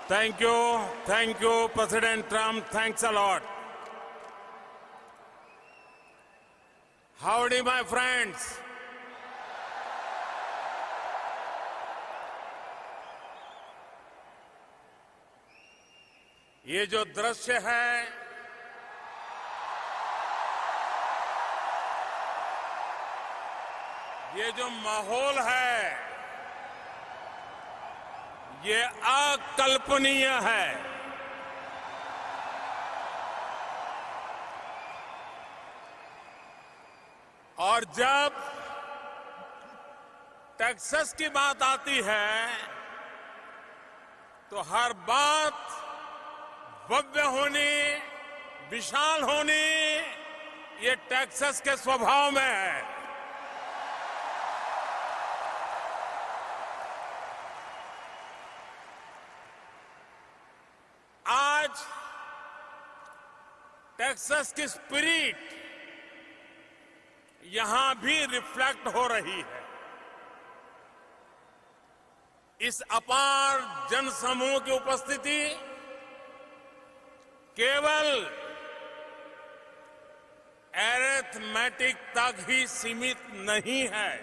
Thank you, President Trump. Thanks a lot. Howdy, my friends. ये जो दृश्य है, ये जो माहौल है, ये अकल्पनीय है। और जब टेक्सास की बात आती है तो हर बात भव्य होनी, विशाल होनी, ये टेक्सास के स्वभाव में है। आज टेक्सास की स्पिरिट यहां भी रिफ्लेक्ट हो रही है। इस अपार जनसमूह की उपस्थिति केवल अरिथमेटिक तक ही सीमित नहीं है।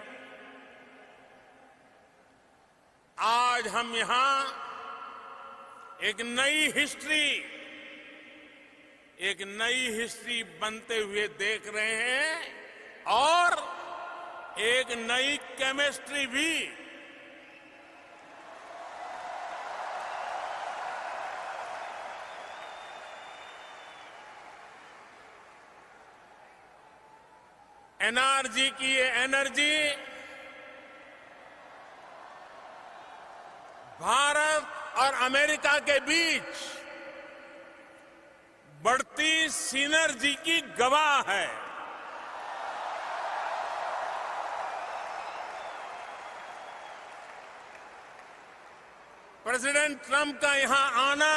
आज हम यहां एक नई हिस्ट्री बनते हुए देख रहे हैं और एक नई केमिस्ट्री भी। एनआरजी की ये एनर्जी भारत और अमेरिका के बीच बढ़ती सिनर्जी की गवाह है। प्रेसिडेंट ट्रंप का यहां आना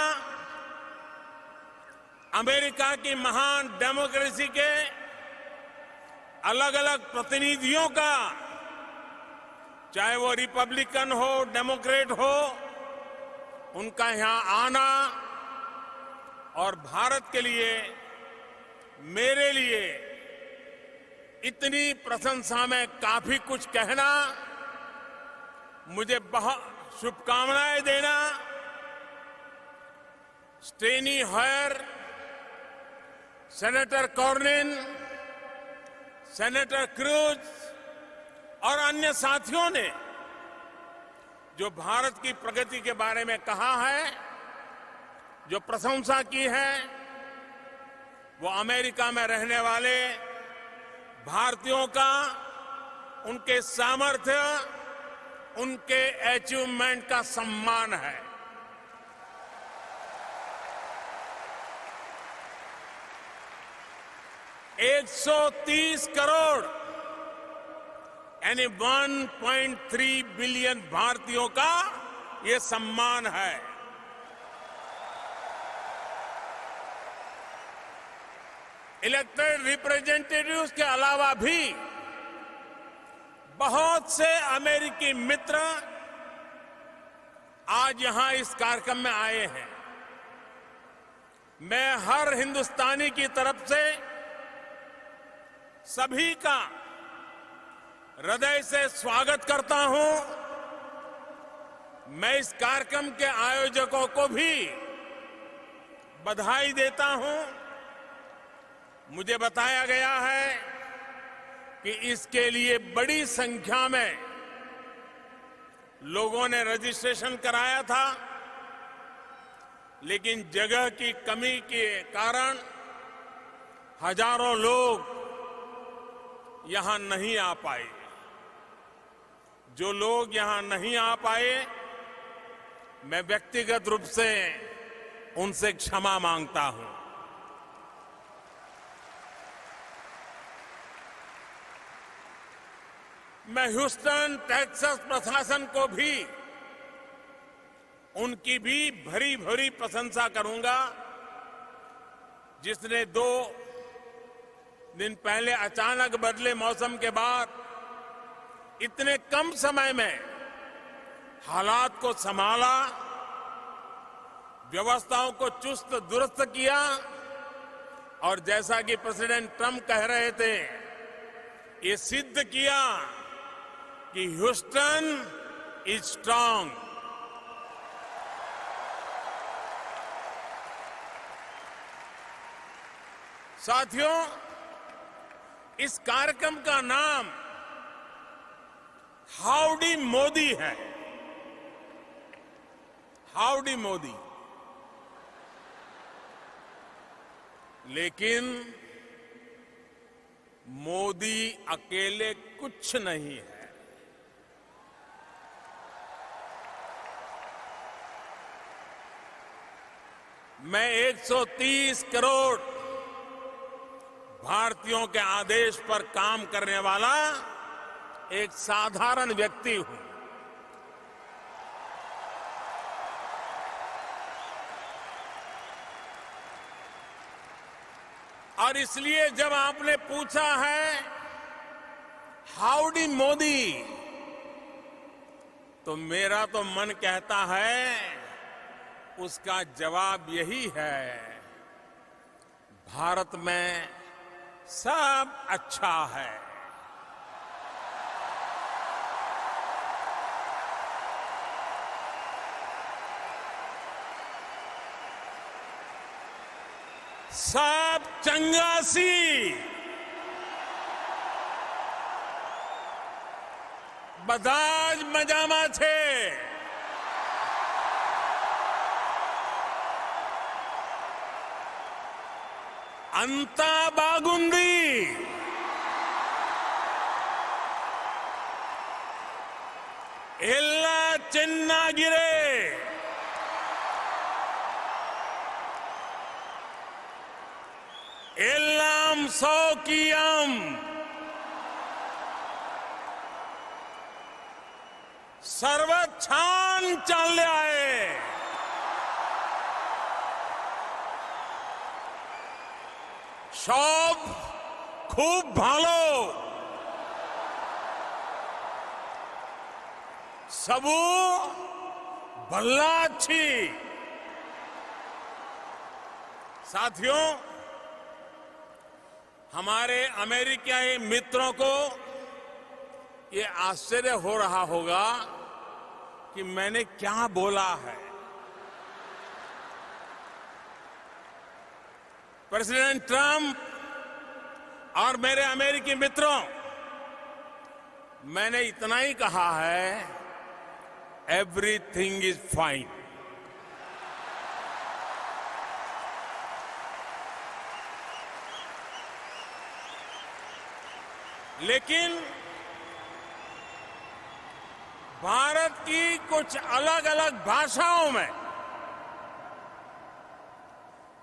अमेरिका की महान डेमोक्रेसी के अलग अलग प्रतिनिधियों का, चाहे वो रिपब्लिकन हो, डेमोक्रेट हो, उनका यहां आना और भारत के लिए, मेरे लिए इतनी प्रशंसा में काफी कुछ कहना, मुझे बहुत शुभकामनाएं देना। स्टेनी होयर, सेनेटर कॉर्निन, सेनेटर क्रूज और अन्य साथियों ने जो भारत की प्रगति के बारे में कहा है, जो प्रशंसा की है, वो अमेरिका में रहने वाले भारतीयों का, उनके सामर्थ्य, उनके अचीवमेंट का सम्मान है। $130 करोड़ यानी 1.3 बिलियन भारतीयों का ये सम्मान है। इलेक्टेड रिप्रेजेंटेटिव्स के अलावा भी बहुत से अमेरिकी मित्र आज यहां इस कार्यक्रम में आए हैं। मैं हर हिंदुस्तानी की तरफ से सभी का हृदय से स्वागत करता हूं। मैं इस कार्यक्रम के आयोजकों को भी बधाई देता हूं। मुझे बताया गया है कि इसके लिए बड़ी संख्या में लोगों ने रजिस्ट्रेशन कराया था, लेकिन जगह की कमी के कारण हजारों लोग यहां नहीं आ पाए। जो लोग यहां नहीं आ पाए, मैं व्यक्तिगत रूप से उनसे क्षमा मांगता हूं। मैं ह्यूस्टन, टेक्सास प्रशासन को भी, उनकी भी भरी भरी प्रशंसा करूंगा, जिसने 2 दिन पहले अचानक बदले मौसम के बाद इतने कम समय में हालात को संभाला व्यवस्थाओं को चुस्त दुरुस्त किया और जैसा कि प्रेसिडेंट ट्रंप कह रहे थे, ये सिद्ध किया कि ह्यूस्टन इज स्ट्रांग। साथियों, इस कार्यक्रम का नाम हाउडी मोदी है। हाउडी मोदी। लेकिन मोदी अकेले कुछ नहीं है। मैं 130 करोड़ भारतीयों के आदेश पर काम करने वाला एक साधारण व्यक्ति हूं। और इसलिए जब आपने पूछा है हाउडी मोदी, तो मेरा तो मन कहता है उसका जवाब यही है, भारत में सब अच्छा है। सब चंगासी, બધા જ મજામાં છે। અંતા બાગુંદી, એલ્લા ચેન્નાગીરે, एल्लाम सौकियम, सर्वछान चालले आहे। सब खूब भालो, सबू भल्ला अच्छी। साथियों, हमारे अमेरिकी मित्रों को ये आश्चर्य हो रहा होगा कि मैंने क्या बोला है। प्रेसिडेंट ट्रंप और मेरे अमेरिकी मित्रों, मैंने इतना ही कहा है, एवरीथिंग इज फाइन। लेकिन भारत की कुछ अलग अलग भाषाओं में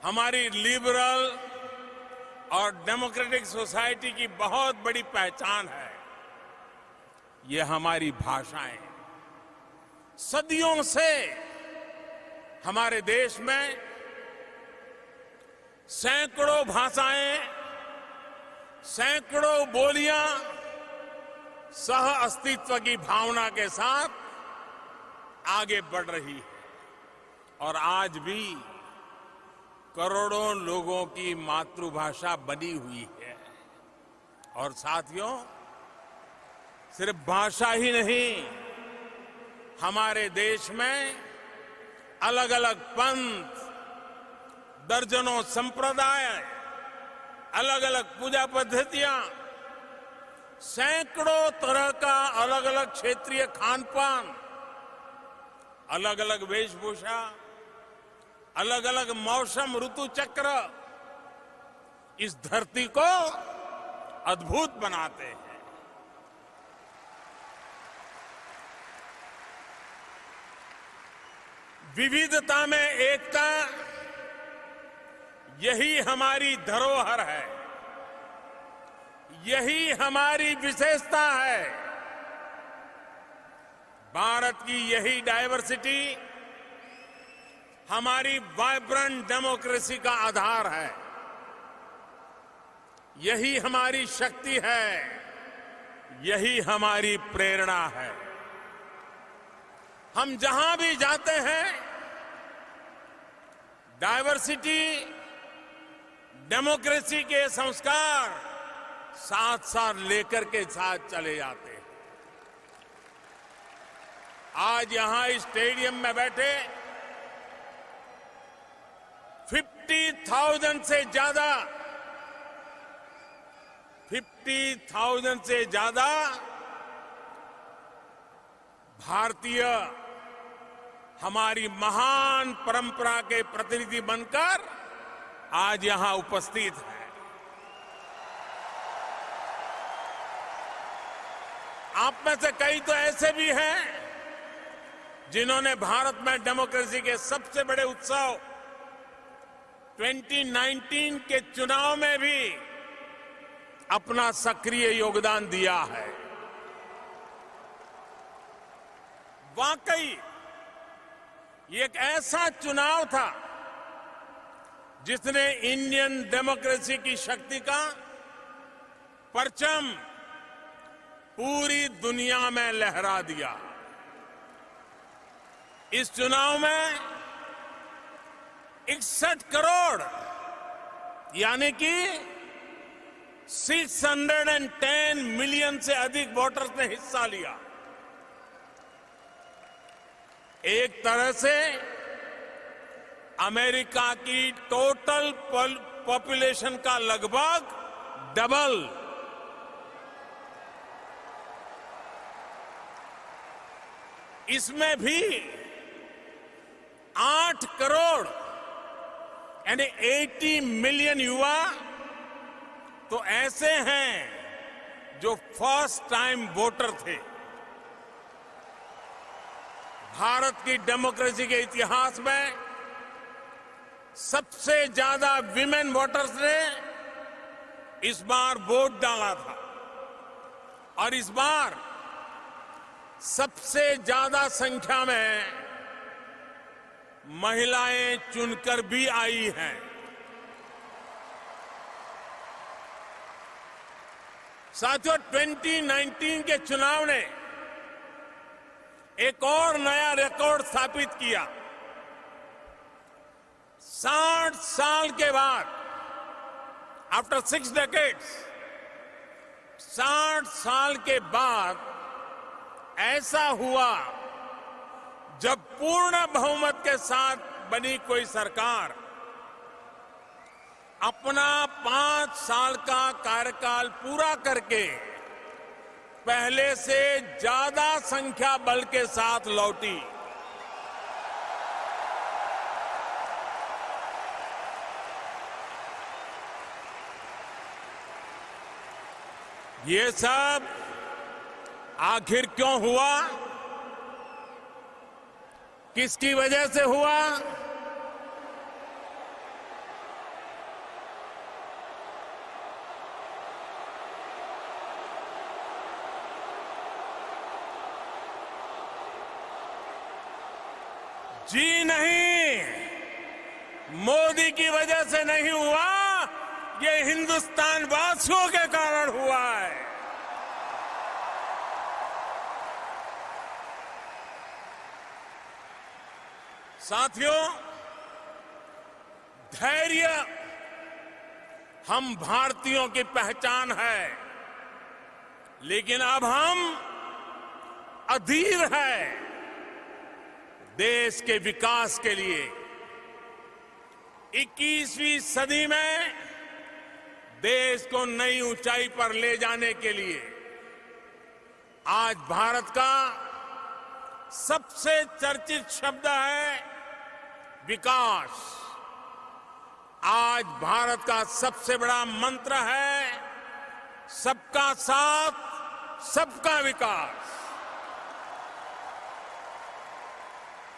हमारी लिबरल और डेमोक्रेटिक सोसाइटी की बहुत बड़ी पहचान है। ये हमारी भाषाएं सदियों से हमारे देश में सैकड़ों भाषाएं, सैकड़ों बोलियां सह अस्तित्व की भावना के साथ आगे बढ़ रही है और आज भी करोड़ों लोगों की मातृभाषा बनी हुई है। और साथियों, सिर्फ भाषा ही नहीं, हमारे देश में अलग अलग पंथ, दर्जनों संप्रदाय, अलग अलग पूजा पद्धतियां, सैकड़ों तरह का अलग अलग क्षेत्रीय खान पान, अलग अलग वेशभूषा, अलग अलग मौसम ऋतु चक्र इस धरती को अद्भुत बनाते हैं। विविधता में एकता, यही हमारी धरोहर है, यही हमारी विशेषता है। भारत की यही डायवर्सिटी हमारी वाइब्रेंट डेमोक्रेसी का आधार है, यही हमारी शक्ति है, यही हमारी प्रेरणा है। हम जहां भी जाते हैं, डायवर्सिटी, डेमोक्रेसी के संस्कार साथ साथ लेकर के साथ चले जाते हैं। आज यहां इस स्टेडियम में बैठे 50,000 से ज्यादा भारतीय हमारी महान परंपरा के प्रतिनिधि बनकर आज यहां उपस्थित हैं। आप में से कई तो ऐसे भी हैं जिन्होंने भारत में डेमोक्रेसी के सबसे बड़े उत्सव 2019 के चुनाव में भी अपना सक्रिय योगदान दिया है। वाकई ये एक ऐसा चुनाव था जिसने इंडियन डेमोक्रेसी की शक्ति का परचम पूरी दुनिया में लहरा दिया। इस चुनाव में 61 करोड़ यानी कि 610 मिलियन से अधिक वोटर्स ने हिस्सा लिया। एक तरह से अमेरिका की टोटल पॉपुलेशन का लगभग डबल। इसमें भी 8 करोड़ यानी 80 मिलियन युवा तो ऐसे हैं जो फर्स्ट टाइम वोटर थे। भारत की डेमोक्रेसी के इतिहास में सबसे ज्यादा विमेन वोटर्स ने इस बार वोट डाला था और इस बार सबसे ज्यादा संख्या में महिलाएं चुनकर भी आई हैं। साथियों, 2019 के चुनाव ने एक और नया रिकॉर्ड स्थापित किया। 60 साल के बाद, आफ्टर 6 decades, 60 साल के बाद ऐसा हुआ जब पूर्ण बहुमत के साथ बनी कोई सरकार अपना 5 साल का कार्यकाल पूरा करके पहले से ज्यादा संख्या बल के साथ लौटी। ये सब आखिर क्यों हुआ? किसकी वजह से हुआ? जी नहीं, मोदी की वजह से नहीं हुआ, ये हिंदुस्तान वासियों के कारण हुआ है। साथियों, धैर्य हम भारतीयों की पहचान है, लेकिन अब हम अधीर हैं देश के विकास के लिए। 21वीं सदी में देश को नई ऊंचाई पर ले जाने के लिए आज भारत का सबसे चर्चित शब्द है विकास। आज भारत का सबसे बड़ा मंत्र है सबका साथ, सबका विकास।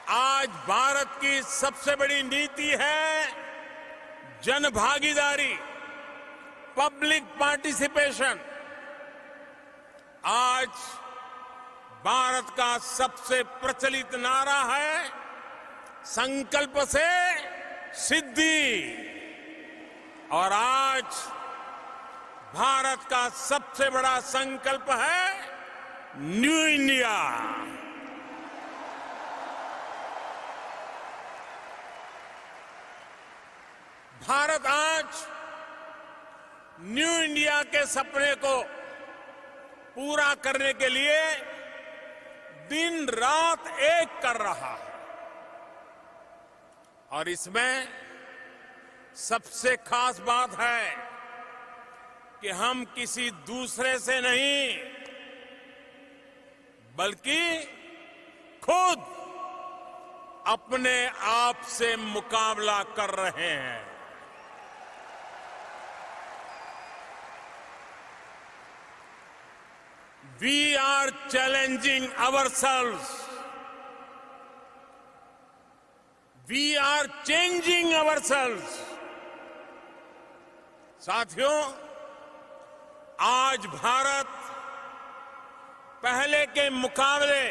आज भारत की सबसे बड़ी नीति है जन भागीदारी, पब्लिक पार्टिसिपेशन। आज भारत का सबसे प्रचलित नारा है संकल्प से सिद्धि। और आज भारत का सबसे बड़ा संकल्प है न्यू इंडिया। भारत आज न्यू इंडिया के सपने को पूरा करने के लिए दिन रात एक कर रहा है। और इसमें सबसे खास बात है कि हम किसी दूसरे से नहीं बल्कि खुद अपने आप से मुकाबला कर रहे हैं। We are challenging ourselves. We are changing ourselves. साथियों, आज भारत पहले के मुकाबले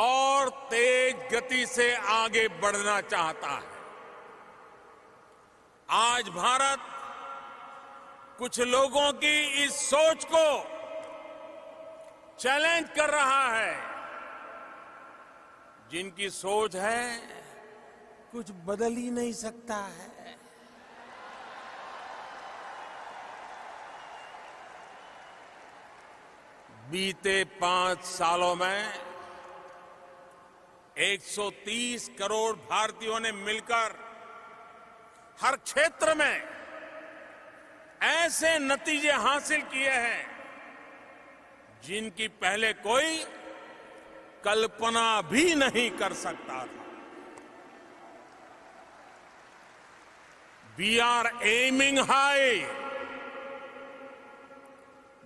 और तेज गति से आगे बढ़ना चाहता है। आज भारत कुछ लोगों की इस सोच को चैलेंज कर रहा है, जिनकी सोच है कुछ बदल ही नहीं सकता है। बीते 5 सालों में 130 करोड़ भारतीयों ने मिलकर हर क्षेत्र में ऐसे नतीजे हासिल किए हैं जिनकी पहले कोई कल्पना भी नहीं कर सकता था। We are aiming high,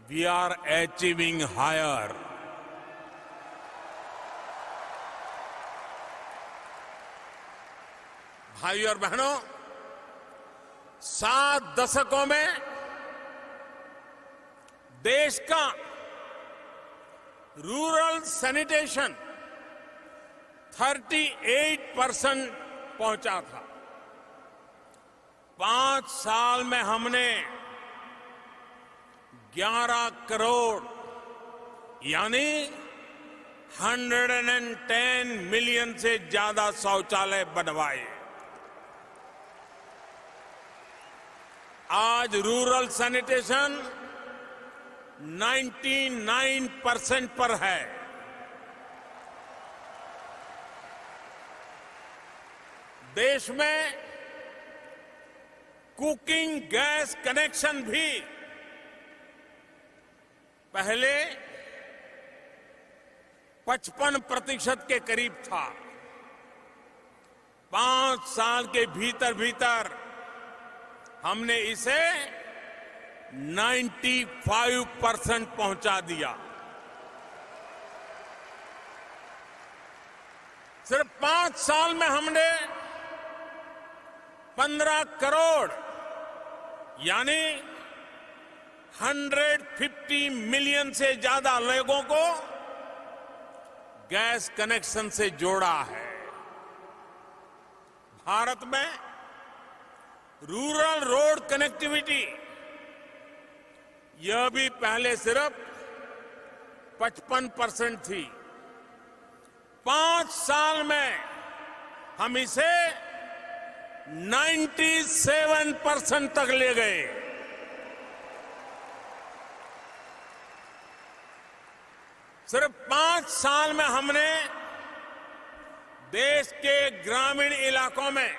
we are achieving higher. भाइयों और बहनों, 7 दशकों में देश का रूरल सैनिटेशन 38% पहुंचा था। 5 साल में हमने 11 करोड़ यानी 110 मिलियन से ज्यादा शौचालय बनवाए। आज रूरल सैनिटेशन 99% पर है। देश में कुकिंग गैस कनेक्शन भी पहले 55% के करीब था। 5 साल के भीतर भीतर हमने इसे 95% पहुंचा दिया। सिर्फ 5 साल में हमने 15 करोड़ यानी 150 मिलियन से ज्यादा लोगों को गैस कनेक्शन से जोड़ा है। भारत में रूरल रोड कनेक्टिविटी यह भी पहले सिर्फ 55% थी। 5 साल में हम इसे 97% तक ले गए। सिर्फ 5 साल में हमने देश के ग्रामीण इलाकों में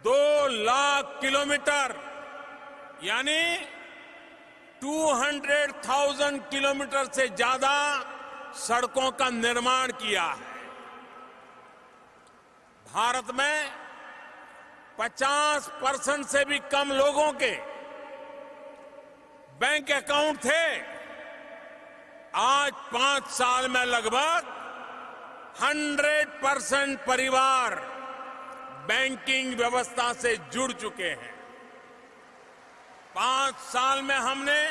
2 लाख किलोमीटर यानी 200,000 किलोमीटर से ज्यादा सड़कों का निर्माण किया है। भारत में 50% से भी कम लोगों के बैंक अकाउंट थे। आज 5 साल में लगभग 100% परिवार बैंकिंग व्यवस्था से जुड़ चुके हैं। 5 साल में हमने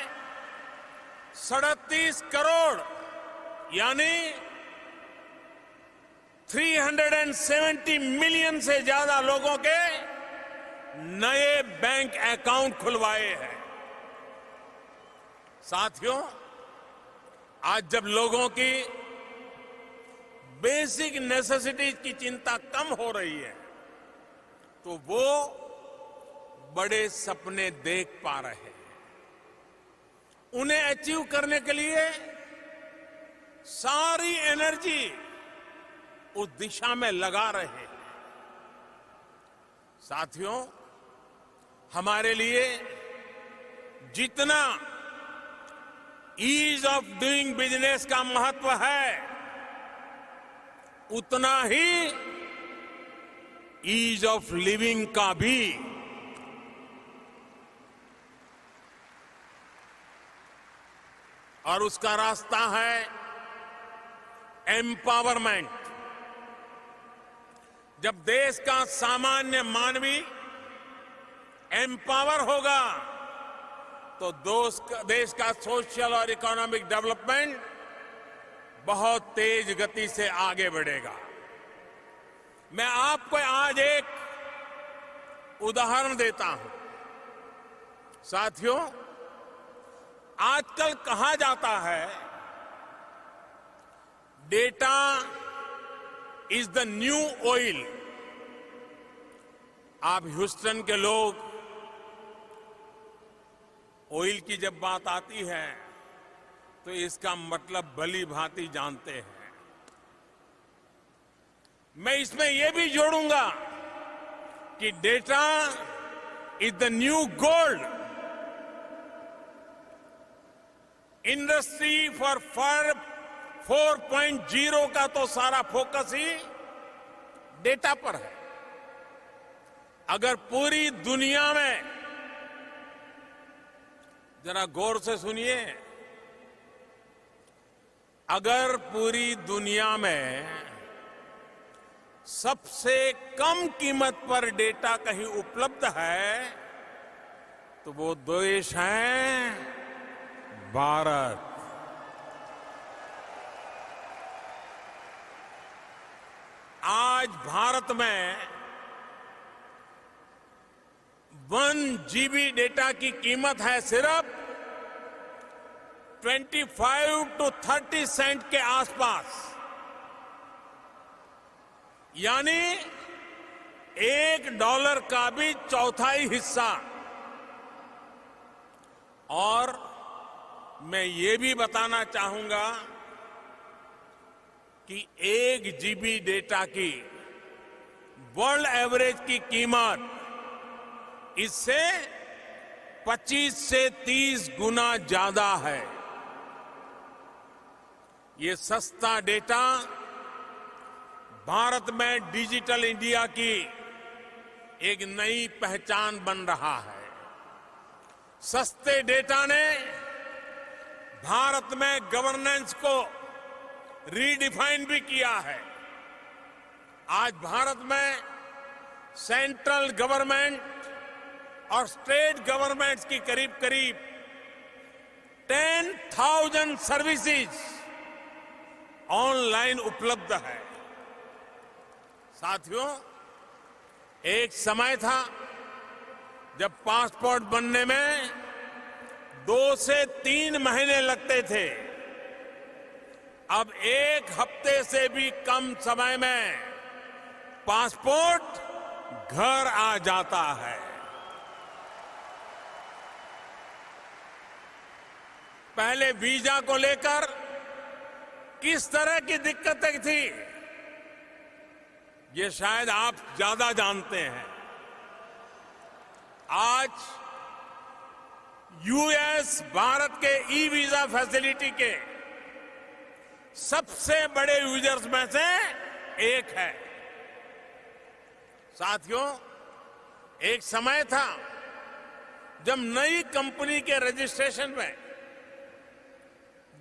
37 करोड़ यानी 370 मिलियन से ज्यादा लोगों के नए बैंक अकाउंट खुलवाए हैं। साथियों, आज जब लोगों की बेसिक नेसेसिटीज की चिंता कम हो रही है, तो वो बड़े सपने देख पा रहे हैं। उन्हें अचीव करने के लिए सारी एनर्जी उस दिशा में लगा रहे हैं। साथियों, हमारे लिए जितना ईज ऑफ डूइंग बिजनेस का महत्व है, उतना ही ईज ऑफ लिविंग का भी। और उसका रास्ता है एम्पावरमेंट। जब देश का सामान्य मानवी एम्पावर होगा तो देश का सोशल और इकोनॉमिक डेवलपमेंट बहुत तेज गति से आगे बढ़ेगा। मैं आपको आज एक उदाहरण देता हूं। साथियों, आजकल कहा जाता है data is the new oil. आप ह्यूस्टन के लोग ऑयल की जब बात आती है तो इसका मतलब भली भांति जानते हैं। मैं इसमें यह भी जोड़ूंगा कि data is the new gold. Industry for 4.0 का तो सारा फोकस ही डेटा पर है। अगर पूरी दुनिया में, जरा गौर से सुनिए, अगर पूरी दुनिया में सबसे कम कीमत पर डेटा कहीं उपलब्ध है तो वो देश है भारत। आज भारत में 1 GB डेटा की कीमत है सिर्फ 25 to 30 सेंट के आसपास, यानी $1 का भी चौथाई हिस्सा। और मैं ये भी बताना चाहूंगा कि 1 GB डेटा की वर्ल्ड एवरेज की कीमत इससे 25 से 30 गुना ज्यादा है। ये सस्ता डेटा भारत में डिजिटल इंडिया की एक नई पहचान बन रहा है। सस्ते डेटा ने भारत में गवर्नेंस को रीडिफाइन भी किया है। आज भारत में सेंट्रल गवर्नमेंट और स्टेट गवर्नमेंट्स की करीब करीब 10,000 सर्विसेज ऑनलाइन उपलब्ध है। साथियों, एक समय था जब पासपोर्ट बनने में 2 से 3 महीने लगते थे। अब 1 हफ्ते से भी कम समय में पासपोर्ट घर आ जाता है। पहले वीजा को लेकर किस तरह की दिक्कतें थी, ये शायद आप ज्यादा जानते हैं। आज यूएस भारत के ई वीजा फैसिलिटी के सबसे बड़े यूजर्स में से एक है। साथियों, एक समय था जब नई कंपनी के रजिस्ट्रेशन में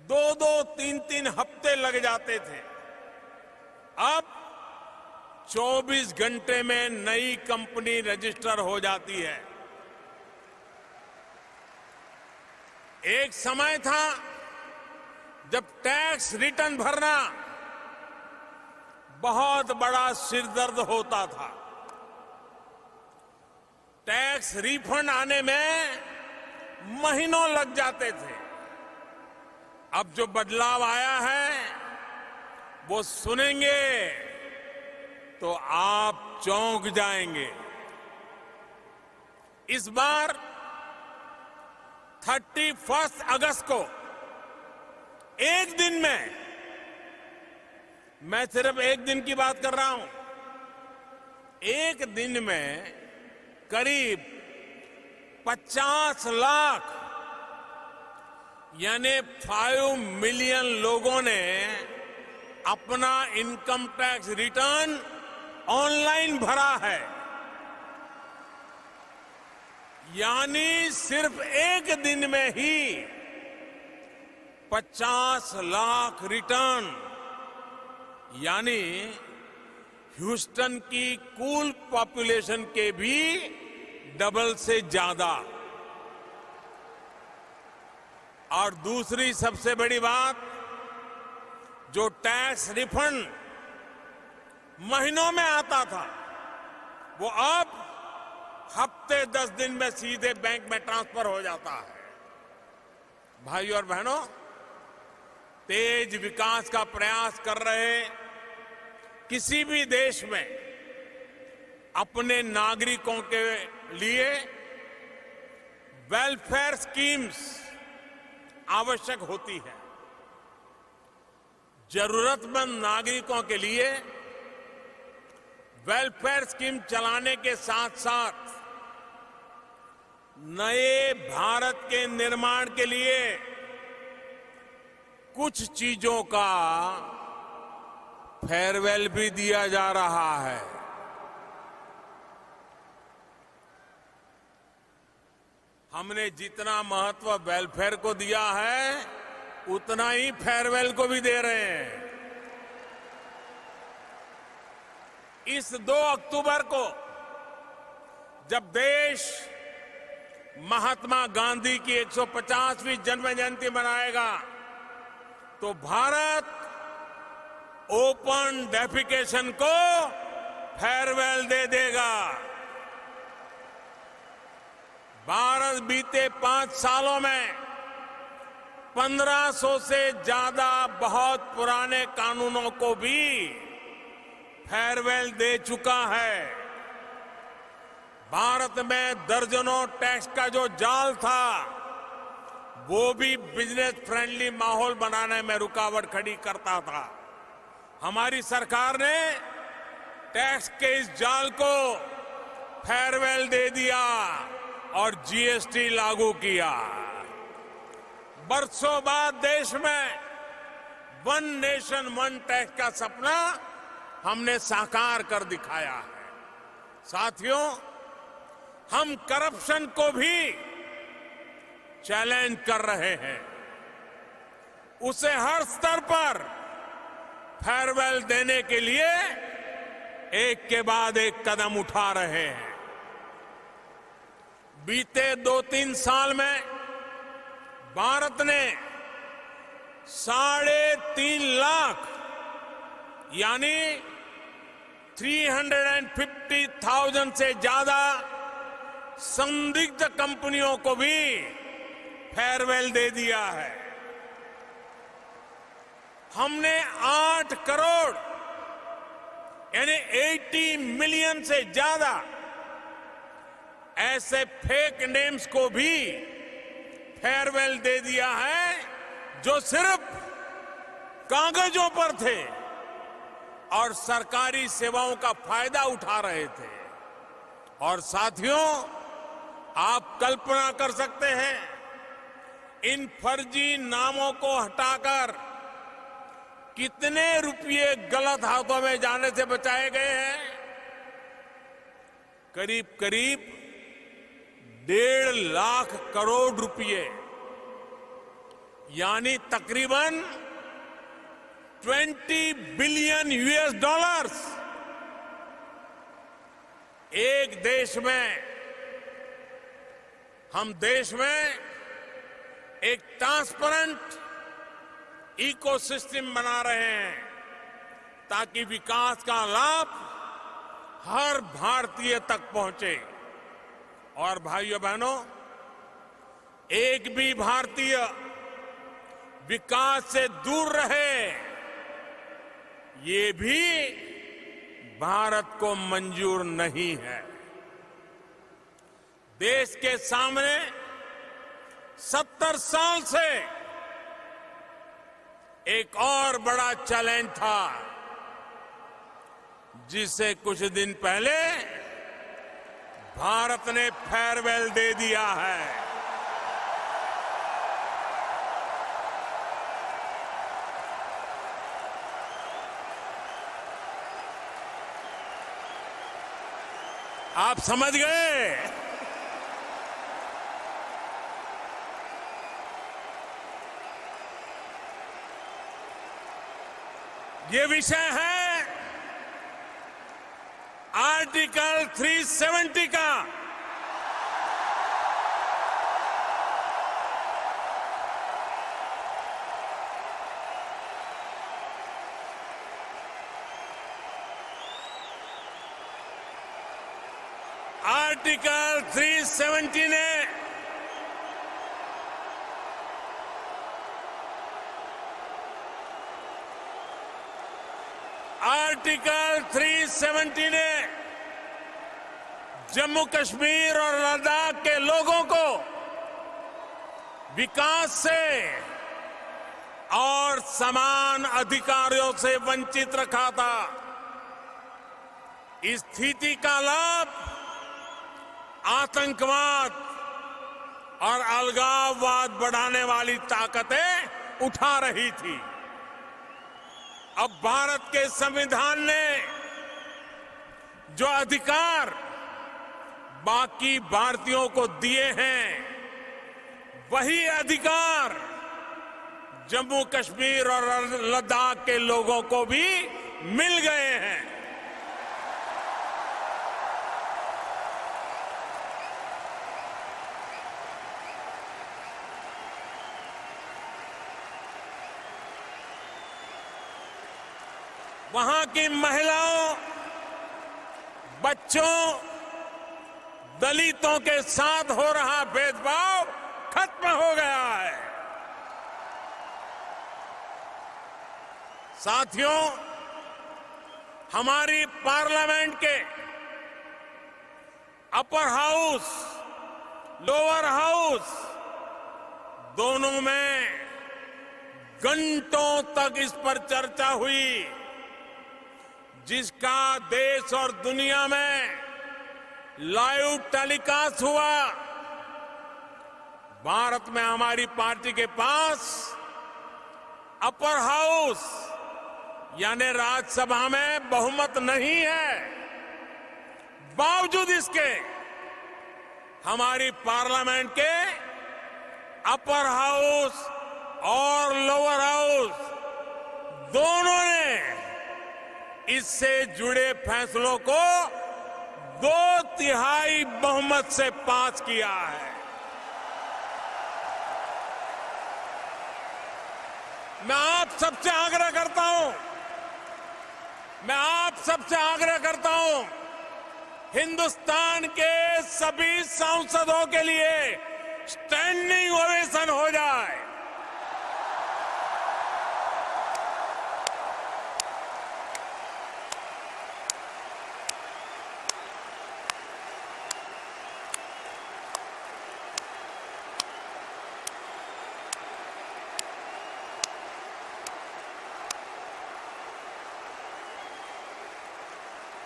2-2, 3-3 हफ्ते लग जाते थे। अब 24 घंटे में नई कंपनी रजिस्टर हो जाती है। एक समय था जब टैक्स रिटर्न भरना बहुत बड़ा सिरदर्द होता था। टैक्स रिफंड आने में महीनों लग जाते थे। अब जो बदलाव आया है वो सुनेंगे तो आप चौंक जाएंगे। इस बार 31 अगस्त को एक दिन में, मैं सिर्फ एक दिन की बात कर रहा हूं, एक दिन में करीब 50 लाख यानी 5 मिलियन लोगों ने अपना इनकम टैक्स रिटर्न ऑनलाइन भरा है। यानी सिर्फ एक दिन में ही 50 लाख रिटर्न, यानी ह्यूस्टन की कुल पॉपुलेशन के भी डबल से ज्यादा। और दूसरी सबसे बड़ी बात, जो टैक्स रिफंड महीनों में आता था, वो अब हफ्ते 10 दिन में सीधे बैंक में ट्रांसफर हो जाता है। भाइयों और बहनों, तेज विकास का प्रयास कर रहे किसी भी देश में अपने नागरिकों के लिए वेलफेयर स्कीम्स आवश्यक होती है। जरूरतमंद नागरिकों के लिए वेलफेयर स्कीम चलाने के साथ साथ नए भारत के निर्माण के लिए कुछ चीजों का फेयरवेल भी दिया जा रहा है। हमने जितना महत्व वेलफेयर को दिया है, उतना ही फेयरवेल को भी दे रहे हैं। इस 2 अक्टूबर को जब देश महात्मा गांधी की 150वीं जन्म जयंती मनाएगा, तो भारत ओपन डेफिकेशन को फेयरवेल दे देगा। भारत बीते 5 सालों में 1500 से ज्यादा बहुत पुराने कानूनों को भी फेयरवेल दे चुका है। भारत में दर्जनों टैक्स का जो जाल था, वो भी बिजनेस फ्रेंडली माहौल बनाने में रुकावट खड़ी करता था। हमारी सरकार ने टैक्स के इस जाल को फेयरवेल दे दिया और जीएसटी लागू किया। बरसों बाद देश में 1 नेशन 1 टैक्स का सपना हमने साकार कर दिखाया है। साथियों, हम करप्शन को भी चैलेंज कर रहे हैं। उसे हर स्तर पर फेयरवेल देने के लिए एक के बाद एक कदम उठा रहे हैं। बीते 2-3 साल में भारत ने 3.5 लाख यानी 350,000 से ज्यादा संदिग्ध कंपनियों को भी फेयरवेल दे दिया है। हमने 8 करोड़ यानी 80 मिलियन से ज्यादा ऐसे फेक नेम्स को भी फेयरवेल दे दिया है, जो सिर्फ कागजों पर थे और सरकारी सेवाओं का फायदा उठा रहे थे। और साथियों, आप कल्पना कर सकते हैं, इन फर्जी नामों को हटाकर कितने रुपये गलत हाथों में जाने से बचाए गए हैं। करीब करीब 1.5 लाख करोड़ रुपए, यानी तकरीबन 20 बिलियन यूएस डॉलर्स एक देश में, हम देश में एक ट्रांसपेरेंट इकोसिस्टम बना रहे हैं ताकि विकास का लाभ हर भारतीय तक पहुंचे। और भाइयों बहनों, एक भी भारतीय विकास से दूर रहे, ये भी भारत को मंजूर नहीं है। देश के सामने 70 साल से एक और बड़ा चैलेंज था, जिसे कुछ दिन पहले भारत ने फेयरवेल दे दिया है। आप समझ गए? ये विषय है आर्टिकल 370 का। आर्टिकल 370 ने आर्टिकल 370 ने जम्मू कश्मीर और लद्दाख के लोगों को विकास से और समान अधिकारों से वंचित रखा था। इस स्थिति का लाभ आतंकवाद और अलगाववाद बढ़ाने वाली ताकतें उठा रही थी। अब भारत के संविधान ने जो अधिकार बाकी भारतीयों को दिए हैं, वही अधिकार जम्मू कश्मीर और लद्दाख के लोगों को भी मिल गए हैं। वहां की महिलाओं, बच्चों, दलितों के साथ हो रहा भेदभाव खत्म हो गया है। साथियों, हमारी पार्लियामेंट के अपर हाउस, लोअर हाउस दोनों में घंटों तक इस पर चर्चा हुई, जिसका देश और दुनिया में लाइव टेलीकास्ट हुआ। भारत में हमारी पार्टी के पास अपर हाउस यानी राज्यसभा में बहुमत नहीं है। बावजूद इसके हमारी पार्लियामेंट के अपर हाउस और लोअर हाउस दोनों ने इससे जुड़े फैसलों को 2/3 बहुमत से पास किया है। मैं आप सबसे आग्रह करता हूं, हिंदुस्तान के सभी सांसदों के लिए स्टैंडिंग ओवेशन हो जाए।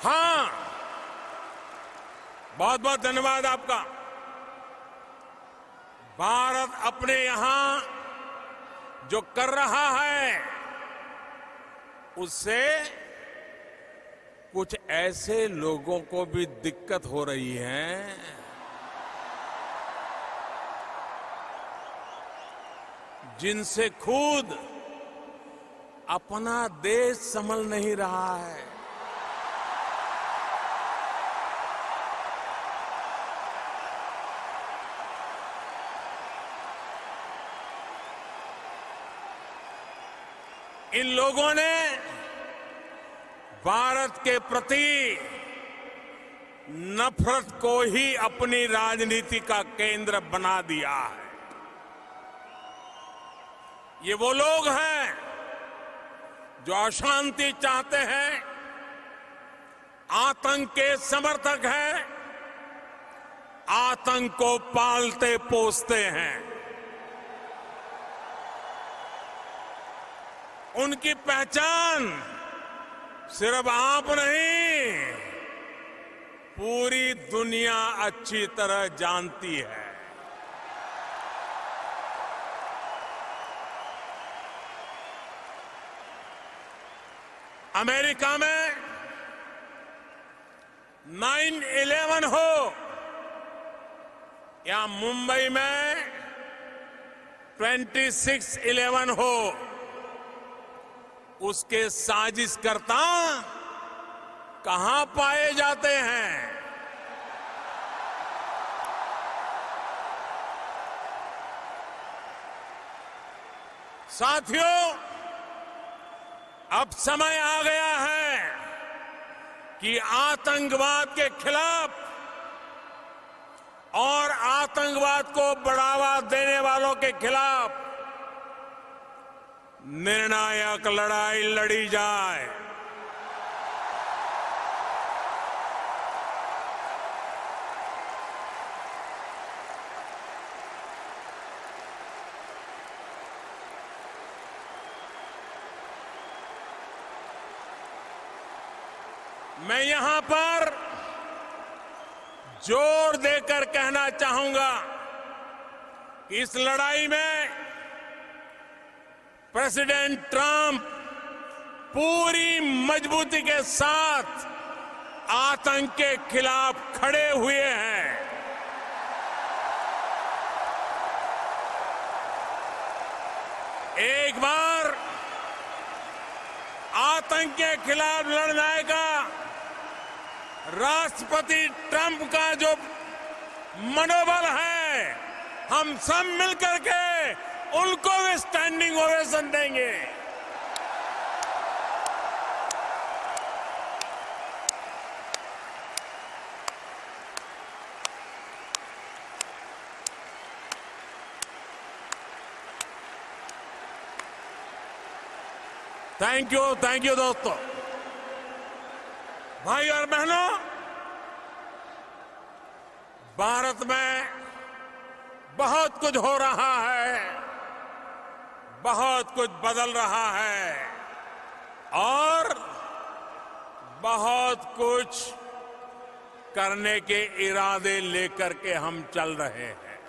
हाँ, बहुत बहुत धन्यवाद आपका। भारत अपने यहां जो कर रहा है, उससे कुछ ऐसे लोगों को भी दिक्कत हो रही है जिनसे खुद अपना देश संभल नहीं रहा है। इन लोगों ने भारत के प्रति नफरत को ही अपनी राजनीति का केंद्र बना दिया है। ये वो लोग हैं जो अशांति चाहते हैं, आतंक के समर्थक हैं, आतंक को पालते पोसते हैं। उनकी पहचान सिर्फ आप नहीं, पूरी दुनिया अच्छी तरह जानती है। अमेरिका में 9/11 हो या मुंबई में 26/11 हो, उसके साजिशकर्ता कहां पाए जाते हैं? साथियों, अब समय आ गया है कि आतंकवाद के खिलाफ और आतंकवाद को बढ़ावा देने वालों के खिलाफ निर्णायक लड़ाई लड़ी जाए। मैं यहां पर जोर देकर कहना चाहूंगा कि इस लड़ाई में प्रेसिडेंट ट्रंप पूरी मजबूती के साथ आतंक के खिलाफ खड़े हुए हैं। एक बार आतंक के खिलाफ लड़ने का राष्ट्रपति ट्रंप का जो मनोबल है, हम सब मिलकर के उनको भी स्टैंडिंग ओवेशन देंगे। थैंक यू दोस्तों, भाई और बहनों। भारत में बहुत कुछ हो रहा है, बहुत कुछ बदल रहा है और बहुत कुछ करने के इरादे लेकर के हम चल रहे हैं।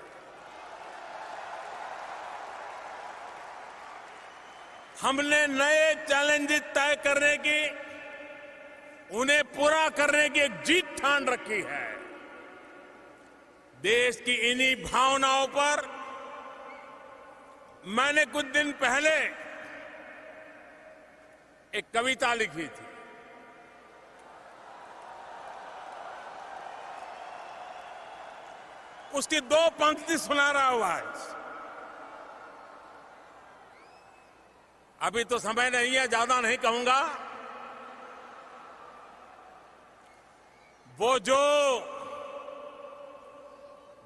हमने नए चैलेंजेस तय करने की, उन्हें पूरा करने की एक जीत ठान रखी है। देश की इन्हीं भावनाओं पर मैंने कुछ दिन पहले एक कविता लिखी थी। उसकी 2 पंक्ति सुना रहा हूं आज। अभी तो समय नहीं है, ज्यादा नहीं कहूंगा।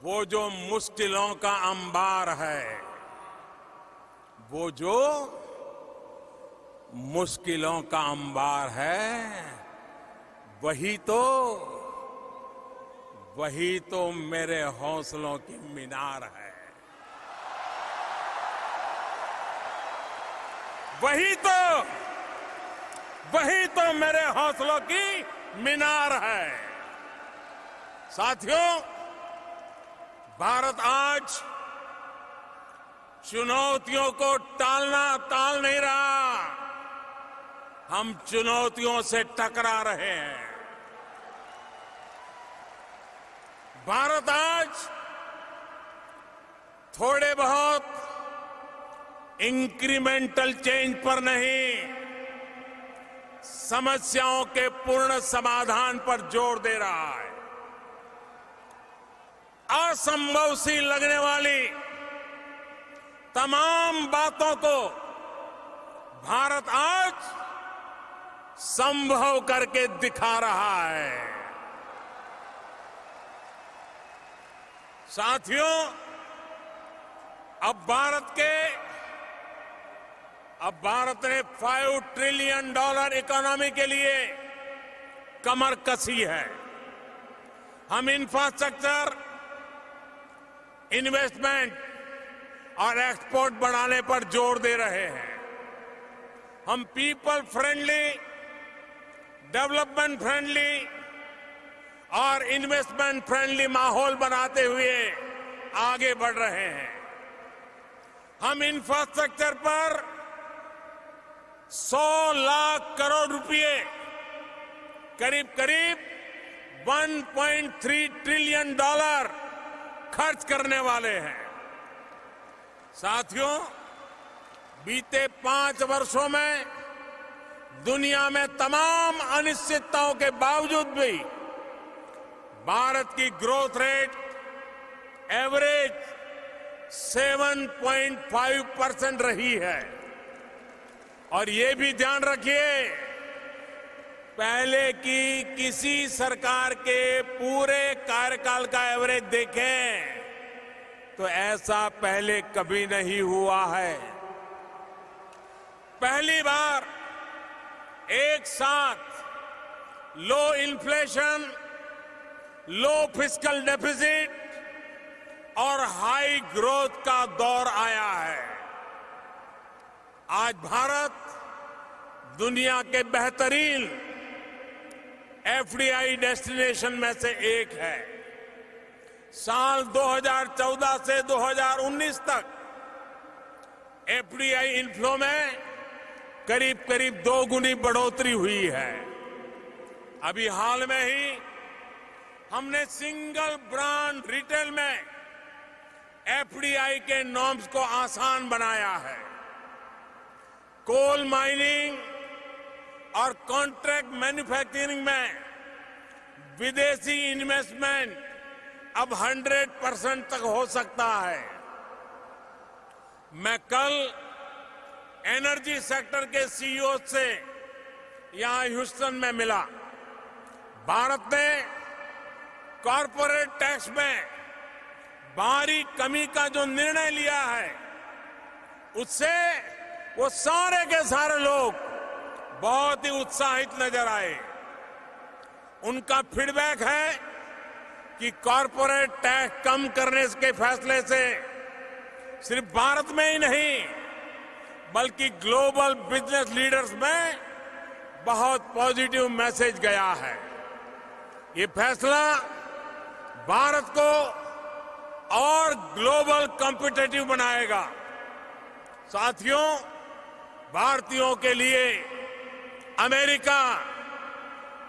वो जो मुश्किलों का अंबार है, वो जो मुश्किलों का अंबार है, वही तो मेरे हौसलों की मीनार है। वही तो मेरे हौसलों की मीनार है। साथियों, भारत आज चुनौतियों को टाल नहीं रहा, हम चुनौतियों से टकरा रहे हैं। भारत आज थोड़े बहुत इंक्रीमेंटल चेंज पर नहीं, समस्याओं के पूर्ण समाधान पर जोर दे रहा है। असंभव सी लगने वाली तमाम बातों को भारत आज संभव करके दिखा रहा है। साथियों, अब भारत ने $5 ट्रिलियन इकोनॉमी के लिए कमर कसी है। हम इंफ्रास्ट्रक्चर, इन्वेस्टमेंट और एक्सपोर्ट बढ़ाने पर जोर दे रहे हैं। हम पीपल फ्रेंडली, डेवलपमेंट फ्रेंडली और इन्वेस्टमेंट फ्रेंडली माहौल बनाते हुए आगे बढ़ रहे हैं। हम इंफ्रास्ट्रक्चर पर 100 लाख करोड़ रुपए, करीब करीब 1.3 ट्रिलियन डॉलर खर्च करने वाले हैं। साथियों, बीते 5 वर्षों में दुनिया में तमाम अनिश्चितताओं के बावजूद भी भारत की ग्रोथ रेट एवरेज 7.5% रही है। और ये भी ध्यान रखिए, पहले की किसी सरकार के पूरे कार्यकाल का एवरेज देखें तो ऐसा पहले कभी नहीं हुआ है। पहली बार एक साथ लो इन्फ्लेशन, लो फिस्कल डेफिसिट और हाई ग्रोथ का दौर आया है। आज भारत दुनिया के बेहतरीन एफडीआई डेस्टिनेशन में से एक है। साल 2014 से 2019 तक एफडीआई इनफ्लो में करीब करीब 2 गुनी बढ़ोतरी हुई है। अभी हाल में ही हमने सिंगल ब्रांड रिटेल में एफडीआई के नॉर्म्स को आसान बनाया है। कोल माइनिंग और कॉन्ट्रैक्ट मैन्युफैक्चरिंग में विदेशी इन्वेस्टमेंट अब 100% तक हो सकता है। मैं कल एनर्जी सेक्टर के सीईओ से यहां ह्यूस्टन में मिला। भारत ने कॉरपोरेट टैक्स में भारी कमी का जो निर्णय लिया है, उससे वो सारे के सारे लोग बहुत ही उत्साहित नजर आए। उनका फीडबैक है कि कॉरपोरेट टैक्स कम करने के फैसले से सिर्फ भारत में ही नहीं बल्कि ग्लोबल बिजनेस लीडर्स में बहुत पॉजिटिव मैसेज गया है। ये फैसला भारत को और ग्लोबल कॉम्पिटिटिव बनाएगा। साथियों, भारतीयों के लिए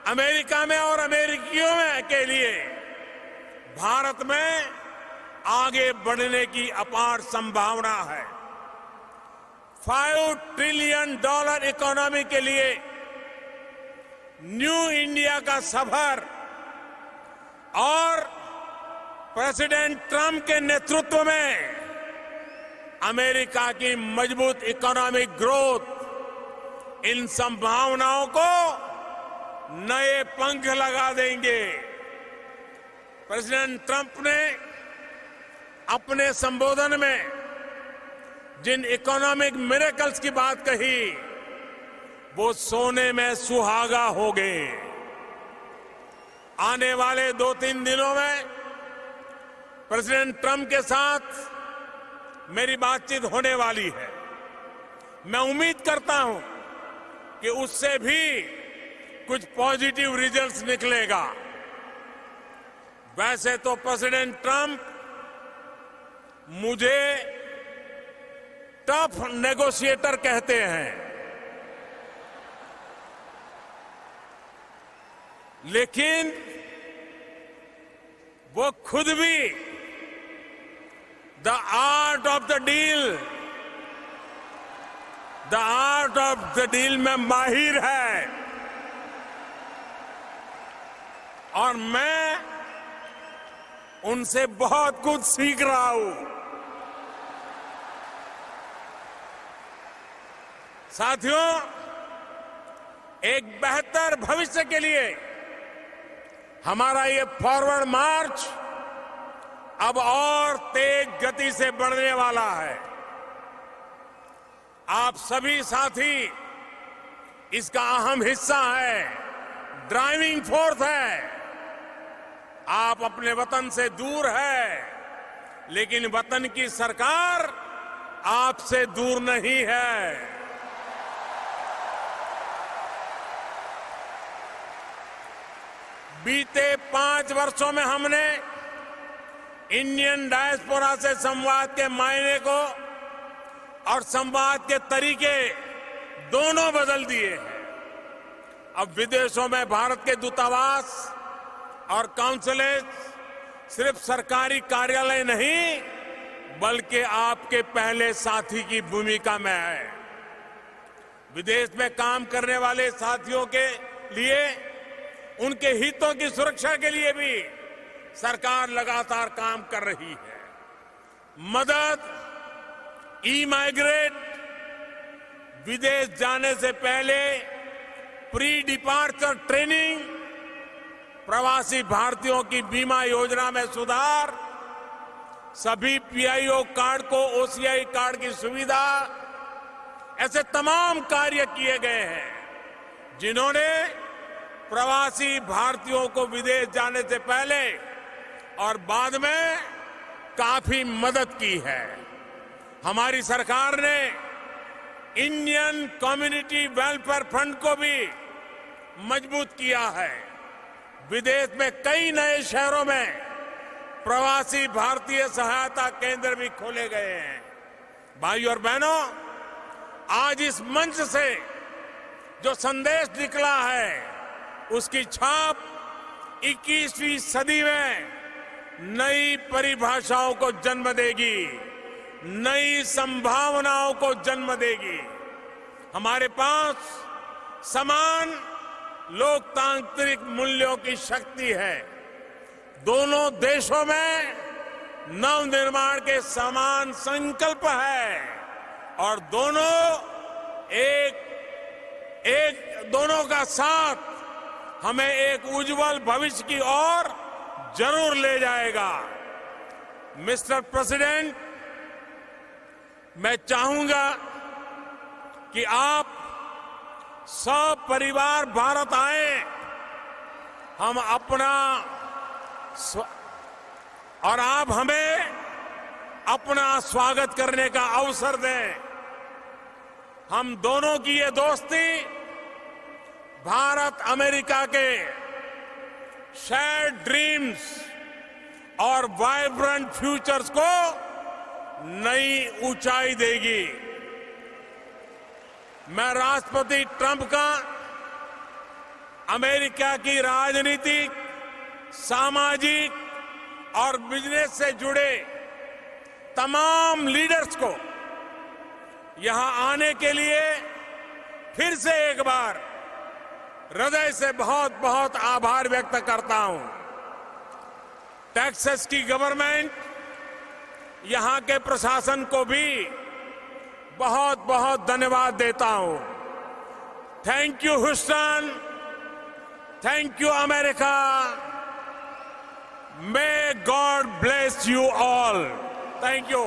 अमेरिका में और अमेरिकियों में के लिए भारत में आगे बढ़ने की अपार संभावना है। $5 ट्रिलियन इकोनॉमी के लिए न्यू इंडिया का सफर और प्रेसिडेंट ट्रंप के नेतृत्व में अमेरिका की मजबूत इकोनॉमिक ग्रोथ इन संभावनाओं को नए पंख लगा देंगे। प्रेसिडेंट ट्रंप ने अपने संबोधन में जिन इकोनॉमिक मिरेकल्स की बात कही, वो सोने में सुहागा हो गए। आने वाले 2-3 दिनों में प्रेसिडेंट ट्रंप के साथ मेरी बातचीत होने वाली है। मैं उम्मीद करता हूं कि उससे भी कुछ पॉजिटिव रिजल्ट्स निकलेगा। वैसे तो प्रेसिडेंट ट्रंप मुझे टफ नेगोशिएटर कहते हैं, लेकिन वो खुद भी the art of the deal में माहिर है। और मैं उनसे बहुत कुछ सीख रहा हूं। साथियों, एक बेहतर भविष्य के लिए हमारा ये फॉरवर्ड मार्च अब और तेज गति से बढ़ने वाला है। आप सभी साथी इसका अहम हिस्सा है, ड्राइविंग फोर्स है। आप अपने वतन से दूर है, लेकिन वतन की सरकार आपसे दूर नहीं है। बीते 5 वर्षों में हमने इंडियन डायस्पोरा से संवाद के मायने को और संवाद के तरीके दोनों बदल दिए हैं। अब विदेशों में भारत के दूतावास और काउंसलेट सिर्फ सरकारी कार्यालय नहीं बल्कि आपके पहले साथी की भूमिका में है। विदेश में काम करने वाले साथियों के लिए उनके हितों की सुरक्षा के लिए भी सरकार लगातार काम कर रही है। मदद, ई-माइग्रेट, विदेश जाने से पहले प्री डिपार्चर ट्रेनिंग, प्रवासी भारतीयों की बीमा योजना में सुधार, सभी पीआईओ कार्ड को ओसीआई कार्ड की सुविधा, ऐसे तमाम कार्य किए गए हैं जिन्होंने प्रवासी भारतीयों को विदेश जाने से पहले और बाद में काफी मदद की है। हमारी सरकार ने इंडियन कम्युनिटी वेलफेयर फंड को भी मजबूत किया है। विदेश में कई नए शहरों में प्रवासी भारतीय सहायता केंद्र भी खोले गए हैं। भाइयों और बहनों, आज इस मंच से जो संदेश निकला है उसकी छाप 21वीं सदी में नई परिभाषाओं को जन्म देगी, नई संभावनाओं को जन्म देगी। हमारे पास समान लोकतांत्रिक मूल्यों की शक्ति है। दोनों देशों में नवनिर्माण के समान संकल्प है और दोनों का साथ हमें एक उज्जवल भविष्य की ओर जरूर ले जाएगा। मिस्टर प्रेसिडेंट, मैं चाहूंगा कि आप सब परिवार भारत आए, हम और आप हमें अपना स्वागत करने का अवसर दें। हम दोनों की ये दोस्ती भारत अमेरिका के शेयर्ड ड्रीम्स और वाइब्रेंट फ्यूचर्स को नई ऊंचाई देगी। मैं राष्ट्रपति ट्रंप का अमेरिका की राजनीतिक, सामाजिक और बिजनेस से जुड़े तमाम लीडर्स को यहां आने के लिए फिर से एक बार हृदय से बहुत बहुत आभार व्यक्त करता हूं। टेक्सास की गवर्नमेंट, यहां के प्रशासन को भी बहुत बहुत धन्यवाद देता हूं। Thank you Houston, thank you America, may God bless you all. Thank you.